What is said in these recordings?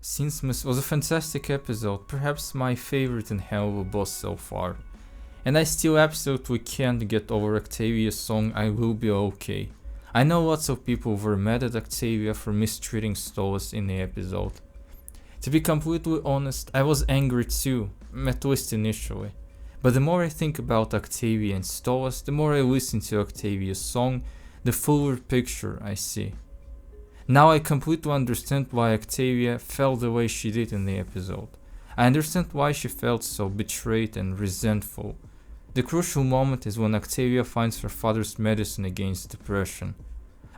Since was a fantastic episode, perhaps my favorite in helluvaboss so far. And I still absolutely can't get over Octavia's song I Will Be Okay. I know lots of people were mad at Octavia for mistreating Stolas in the episode. To be completely honest, I was angry too, at least initially. But the more I think about Octavia and Stolas, the more I listen to Octavia's song, the fuller picture I see. Now I completely understand why Octavia felt the way she did in the episode. I understand why she felt so betrayed and resentful. The crucial moment is when Octavia finds her father's medicine against depression.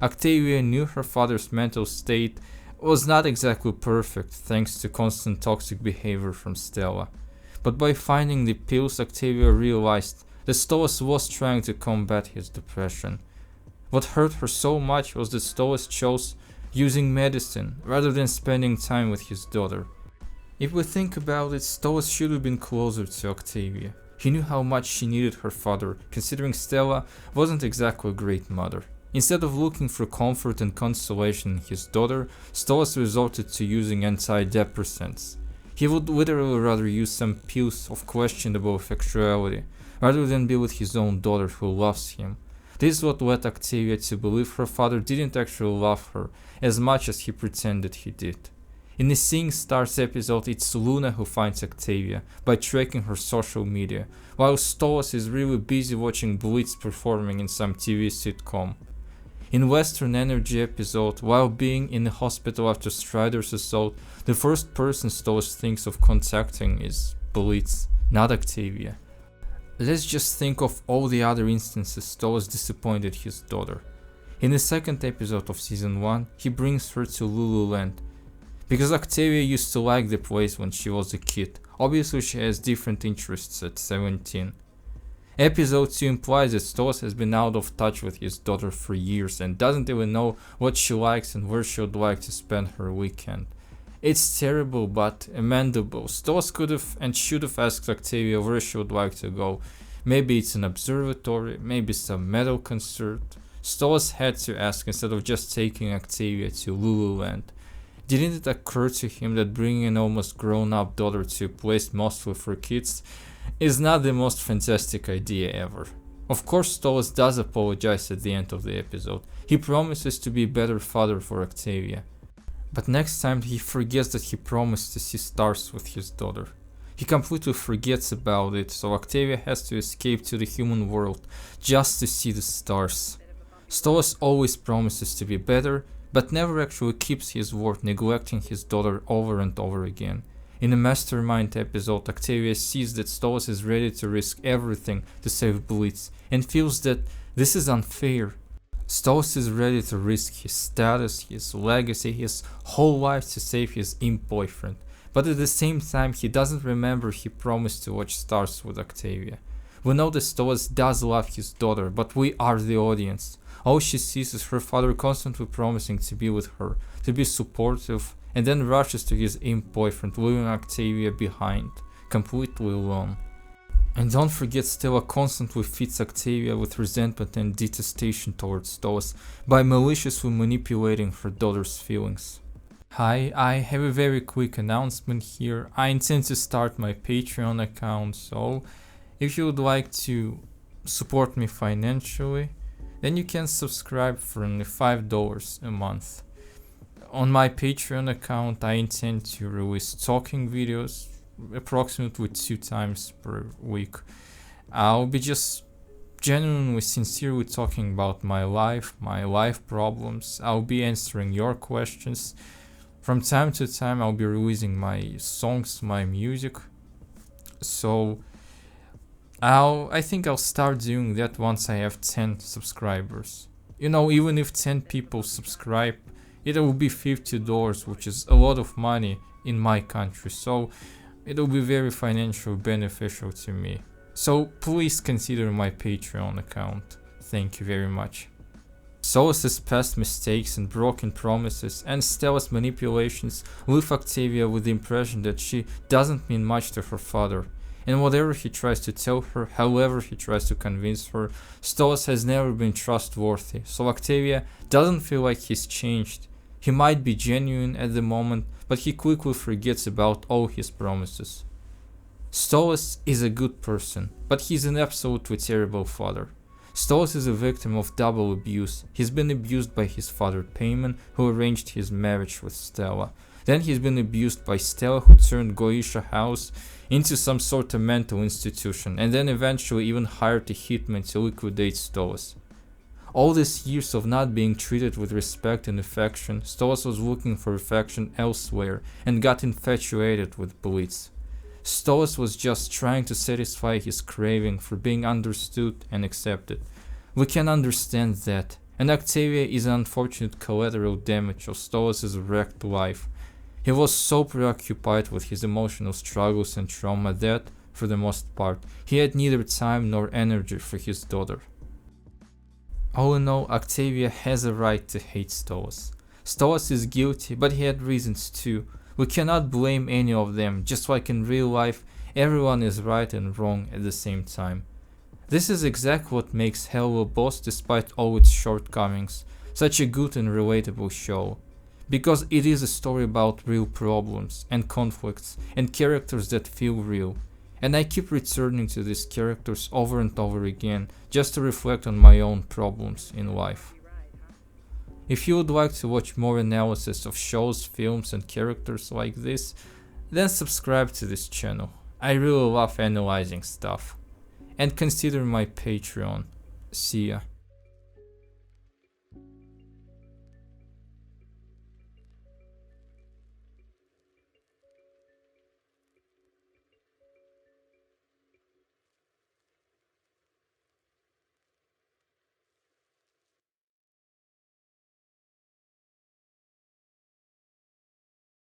Octavia knew her father's mental state was not exactly perfect thanks to constant toxic behavior from Stella. But by finding the pills, Octavia realized that Stolas was trying to combat his depression. What hurt her so much was that Stolas chose using medicine rather than spending time with his daughter. If we think about it, Stolas should have been closer to Octavia. He knew how much she needed her father, considering Stella wasn't exactly a great mother. Instead of looking for comfort and consolation in his daughter, Stolas resorted to using antidepressants. He would literally rather use some pills of questionable effectuality, rather than be with his own daughter who loves him. This is what led Octavia to believe her father didn't actually love her as much as he pretended he did. In the Seeing Stars episode, it's Luna who finds Octavia by tracking her social media, while Stolas is really busy watching Blitz performing in some TV sitcom. In Western Energy episode, while being in the hospital after Strider's assault, the first person Stolas thinks of contacting is Blitz, not Octavia. Let's just think of all the other instances Stolas disappointed his daughter. In the second episode of season 1, he brings her to Lululand. Because Octavia used to like the place when she was a kid, obviously she has different interests at 17. Episode 2 implies that Stolas has been out of touch with his daughter for years and doesn't even know what she likes and where she would like to spend her weekend. It's terrible but amendable. Stolas could have and should have asked Octavia where she would like to go. Maybe it's an observatory, maybe some metal concert. Stolas had to ask instead of just taking Octavia to Lululand. Didn't it occur to him that bringing an almost grown-up daughter to a place mostly for kids is not the most fantastic idea ever? Of course, Stolas does apologize at the end of the episode. He promises to be a better father for Octavia. But next time he forgets that he promised to see stars with his daughter. He completely forgets about it, so Octavia has to escape to the human world just to see the stars. Stolas always promises to be better, but never actually keeps his word, neglecting his daughter over and over again. In the Mastermind episode, Octavia sees that Stolas is ready to risk everything to save Blitz, and feels that this is unfair. Stolas is ready to risk his status, his legacy, his whole life to save his imp boyfriend, but at the same time he doesn't remember he promised to watch stars with Octavia. We know that Stolas does love his daughter, but we are the audience. All she sees is her father constantly promising to be with her, to be supportive, and then rushes to his imp boyfriend, leaving Octavia behind, completely alone. And don't forget, Stella constantly feeds Octavia with resentment and detestation towards Stolas by maliciously manipulating her daughter's feelings. Hi, I have a very quick announcement here. I intend to start my Patreon account, so if you would like to support me financially, then you can subscribe for only $5 a month. On my Patreon account, I intend to release talking videos approximately 2 times per week. I'll be just genuinely, sincerely talking about my life problems. I'll be answering your questions. From time to time, I'll be releasing my songs, my music. So I think I'll start doing that once I have 10 subscribers. You know, even if 10 people subscribe, it will be $50, which is a lot of money in my country. So it will be very financially beneficial to me. So please consider my Patreon account. Thank you very much. Stolas' past mistakes and broken promises and Stella's manipulations leave Octavia with the impression that she doesn't mean much to her father. And whatever he tries to tell her, however he tries to convince her, Stolas has never been trustworthy, so Octavia doesn't feel like he's changed. He might be genuine at the moment, but he quickly forgets about all his promises. Stolas is a good person, but he's an absolutely terrible father. Stolas is a victim of double abuse. He's been abused by his father Payman, who arranged his marriage with Stella. Then he's been abused by Stella, who turned Goisha House into some sort of mental institution, and then eventually even hired a hitman to liquidate Stolas. All these years of not being treated with respect and affection, Stolas was looking for affection elsewhere and got infatuated with Blitz. Stolas was just trying to satisfy his craving for being understood and accepted. We can understand that, and Octavia is an unfortunate collateral damage of Stolas' wrecked life. He was so preoccupied with his emotional struggles and trauma that, for the most part, he had neither time nor energy for his daughter. All in all, Octavia has a right to hate Stolas. Stolas is guilty, but he had reasons too. We cannot blame any of them, just like in real life, everyone is right and wrong at the same time. This is exactly what makes helluvaboss, despite all its shortcomings, such a good and relatable show. Because it is a story about real problems and conflicts and characters that feel real. And I keep returning to these characters over and over again just to reflect on my own problems in life. If you would like to watch more analysis of shows, films and characters like this, then subscribe to this channel. I really love analyzing stuff. And consider my Patreon. See ya.